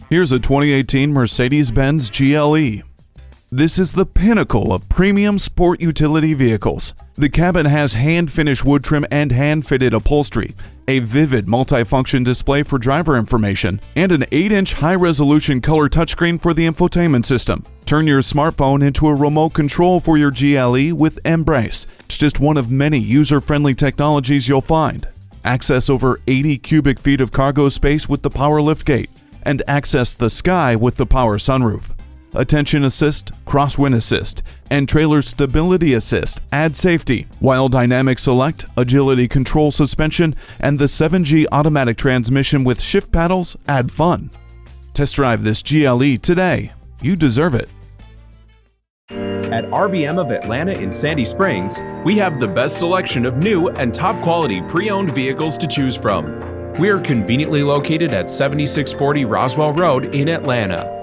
Here's a 2018 Mercedes-Benz GLE. This is the pinnacle of premium sport utility vehicles. The cabin has hand-finished wood trim and hand-fitted upholstery, a vivid multifunction display for driver information, and an 8-inch high-resolution color touchscreen for the infotainment system. Turn your smartphone into a remote control for your GLE with Embrace. It's just one of many user-friendly technologies you'll find. Access over 80 cubic feet of cargo space with the power liftgate, and access the sky with the power sunroof. Attention assist, crosswind assist, and trailer stability assist add safety, while dynamic select, agility control suspension, and the 7G automatic transmission with shift paddles add fun. Test drive this GLE today. You deserve it. At RBM of Atlanta in Sandy Springs, we have the best selection of new and top quality pre-owned vehicles to choose from. We are conveniently located at 7640 Roswell Road in Atlanta.